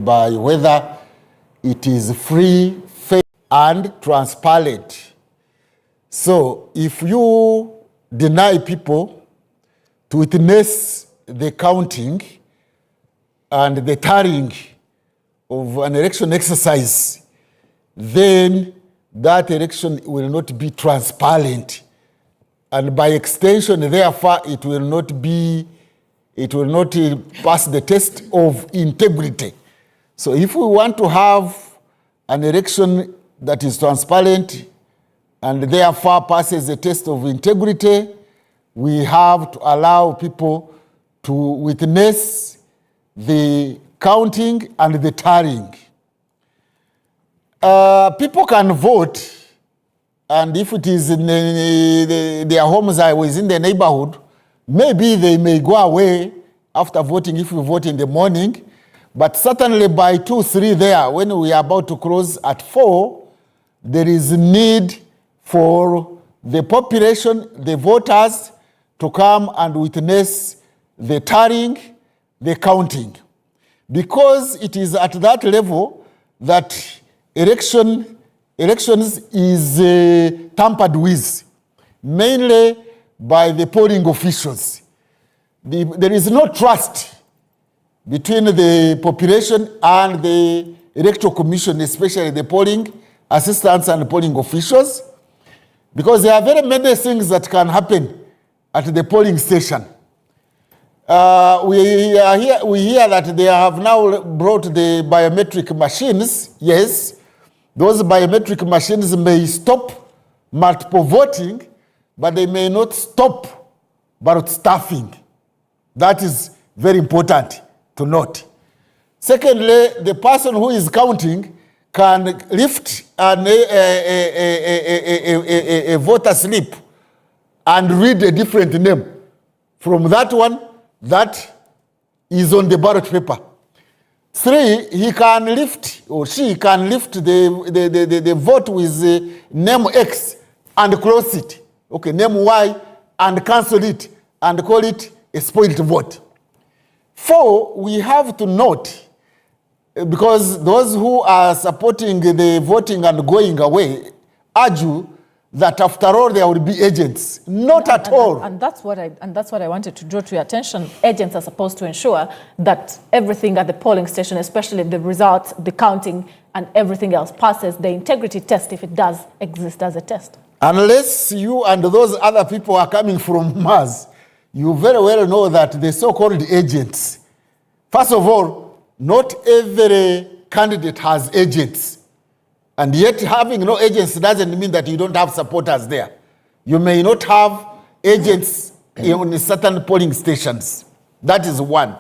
by whether it is free, fair, and transparent. So if you deny people to witness the counting and the tallying of an election exercise, then that election will not be transparent. And by extension, therefore, it will not pass the test of integrity. So if we want to have an election that is transparent and therefore passes the test of integrity, we have to allow people to witness the counting and the tallying. People can vote, and if it is in their homes are within the neighborhood, maybe they may go away after voting if you vote in the morning, but certainly by 2, 3 there, when we are about to close at 4, there is need for the population, the voters, to come and witness the tallying, the counting. Because it is at that level that elections is tampered with, mainly by the polling officials. There is no trust between the population and the electoral commission, especially the polling assistants and polling officials, because there are very many things that can happen at the polling station. We hear that they have now brought the biometric machines. Yes, those biometric machines may stop multiple voting, but they may not stop ballot stuffing. That is very important to note. Secondly, the person who is counting can lift a voter slip and read a different name from that one that is on the ballot paper. 3, he can lift, or she can lift the vote with name X and close it. Okay, name Y and cancel it and call it a spoiled vote. 4, we have to note, because those who are supporting the voting and going away argue that after all there will be agents. Not at all. And that's what I wanted to draw to your attention. Agents are supposed to ensure that everything at the polling station, especially the results, the counting, and everything else passes the integrity test if it does exist as a test. Unless you and those other people are coming from Mars, you very well know that the so-called agents, first of all, not every candidate has agents. And yet having no agents doesn't mean that you don't have supporters there. You may not have agents in certain polling stations. That is one.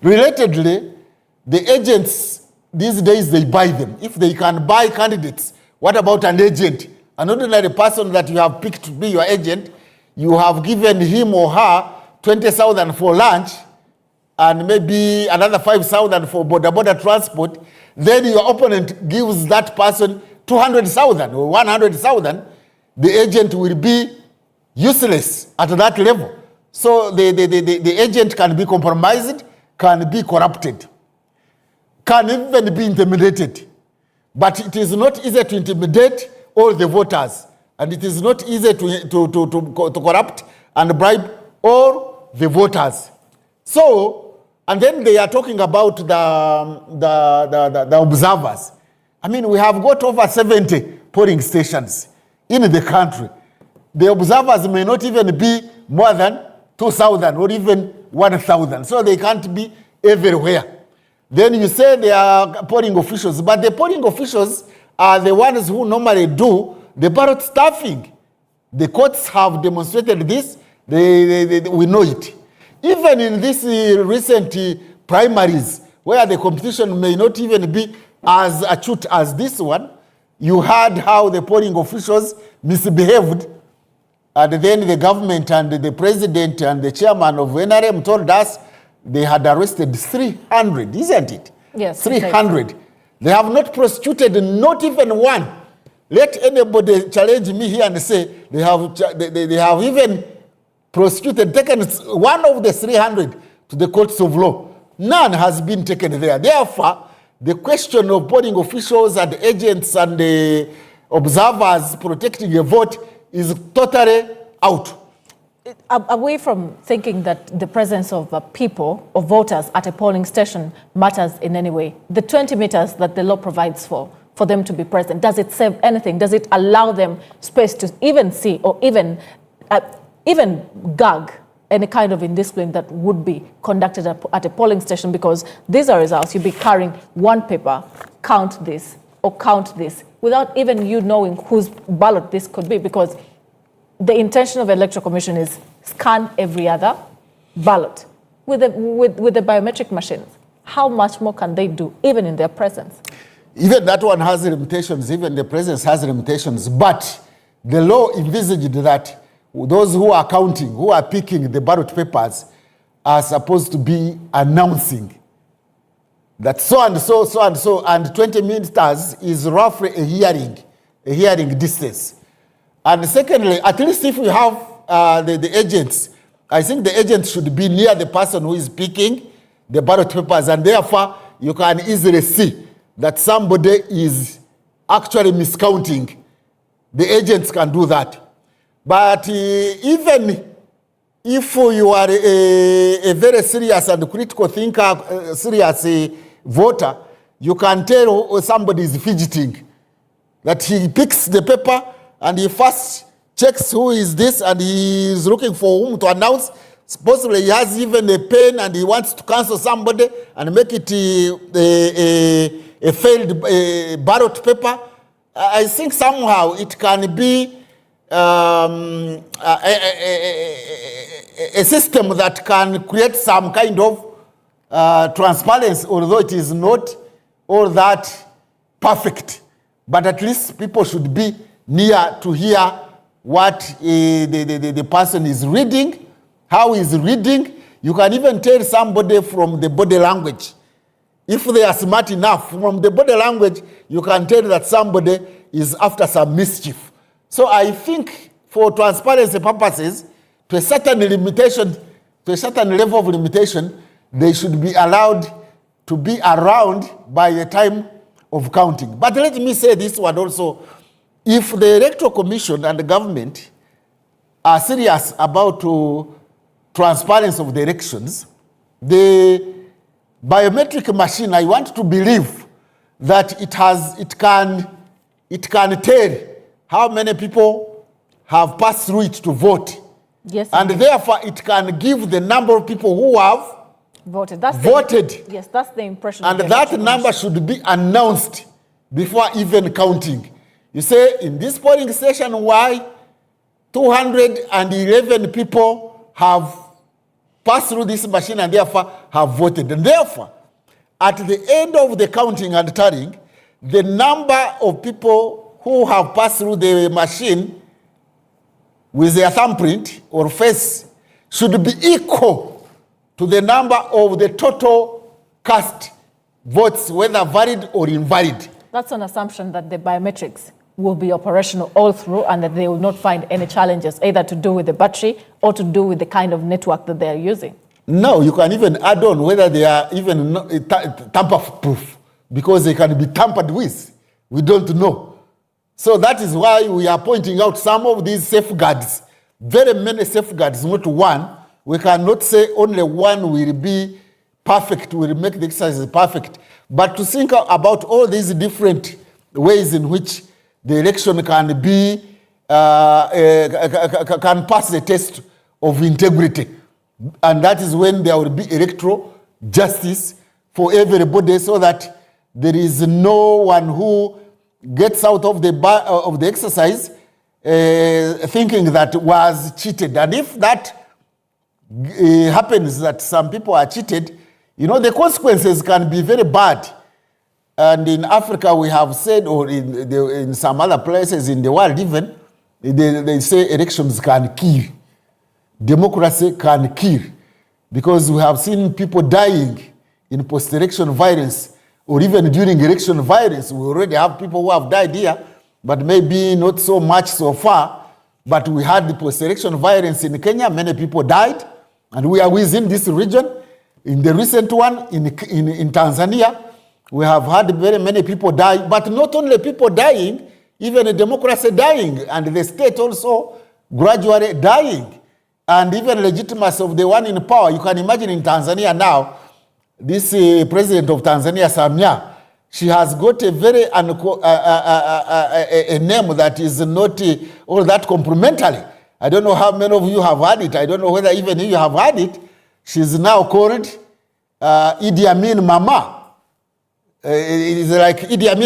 Relatedly, the agents these days, they buy them. If they can buy candidates, what about an agent? An ordinary person that you have picked to be your agent, you have given him or her 20,000 for lunch and maybe another 5,000 for border transport. Then your opponent gives that person 200,000 or 100,000, the agent will be useless at that level. So the agent can be compromised, can be corrupted, can even be intimidated. But it is not easy to intimidate all the voters, and it is not easy to corrupt and bribe all the voters. So, and then they are talking about the observers. I mean, we have got over 70 polling stations in the country. The observers may not even be more than 2,000 or even 1,000, so they can't be everywhere. Then you say they are polling officials, but the polling officials are the ones who normally do the ballot stuffing. The courts have demonstrated this. We know it. Even in this recent primaries, where the competition may not even be as acute as this one, you heard how the polling officials misbehaved, and then the government and the president and the chairman of NRM told us they had arrested 300, isn't it? Yes. 300. They have not prosecuted not even one. Let anybody challenge me here and say they have even prosecuted, taken one of the 300 to the courts of law. None has been taken there. Therefore, the question of polling officials and agents and observers protecting a vote is totally out. Away from thinking that the presence of people or voters at a polling station matters in any way, the 20 meters that the law provides for them to be present, does it save anything? Does it allow them space to even see or even gag any kind of indiscipline that would be conducted at a polling station? Because these are results. You'll be carrying one paper, count this or count this, without even you knowing whose ballot this could be, because the intention of the Electoral Commission is scan every other ballot with the biometric machines. How much more can they do, even in their presence? Even that one has limitations, even the presence has limitations, but the law envisaged that those who are counting, who are picking the ballot papers, are supposed to be announcing that so and so, so and so, and 20 meters is roughly a hearing distance. And secondly, at least if we have the agents, I think the agents should be near the person who is picking the ballot papers, and therefore you can easily see that somebody is actually miscounting. The agents can do that. But even if you are a very serious and critical thinker, serious voter, you can tell somebody is fidgeting, that he picks the paper and he first checks who is this and he is looking for whom to announce. Supposedly he has even a pen and he wants to cancel somebody and make it a failed ballot paper. I think somehow it can be a system that can create some kind of transparency, although it is not all that perfect. But at least people should be near to hear what the person is reading, how he's reading. You can even tell somebody from the body language. If they are smart enough, from the body language, you can tell that somebody is after some mischief. So I think for transparency purposes, to a certain limitation, to a certain level of limitation, they should be allowed to be around by the time of counting. But let me say this one also. If the Electoral Commission and the government are serious about transparency of the elections, the biometric machine, I want to believe that it can tell how many people have passed through it to vote. Yes, and therefore it can give the number of people who have voted. Yes, that's the impression. And that number should be announced before even counting. You say, in this polling station, why 211 people have passed through this machine and therefore have voted. And therefore, at the end of the counting and tallying, the number of people who have passed through the machine with their thumbprint or face should be equal to the number of the total cast votes, whether valid or invalid. That's an assumption that the biometrics will be operational all through and that they will not find any challenges, either to do with the battery or to do with the kind of network that they're using. No, you can even add on whether they are even tamper-proof, because they can be tampered with. We don't know. So that is why we are pointing out some of these safeguards, very many safeguards, not one. We cannot say only one will be perfect, will make the exercise perfect. But to think about all these different ways in which the election can be, can pass the test of integrity. And that is when there will be electoral justice for everybody, so that there is no one who gets out of the exercise thinking that was cheated. And if that happens, that some people are cheated, you know, the consequences can be very bad. And in Africa, we have said, or in some other places in the world even, they say elections can kill. Democracy can kill. Because we have seen people dying in post-election violence, or even during election violence. We already have people who have died here, but maybe not so much so far. But we had the post-election violence in Kenya. Many people died. And we are within this region. In the recent one in Tanzania, We have had very many people die, but not only people dying, even a democracy dying, and the state also gradually dying, and even legitimacy of the one in power. You can imagine in Tanzania now, this president of Tanzania, Samia, she has got a very a name that is not all that complimentary. I don't know how many of you have heard it. I don't know whether even you have heard it. She's now called Idi Amin Mama. It is like Idi Amin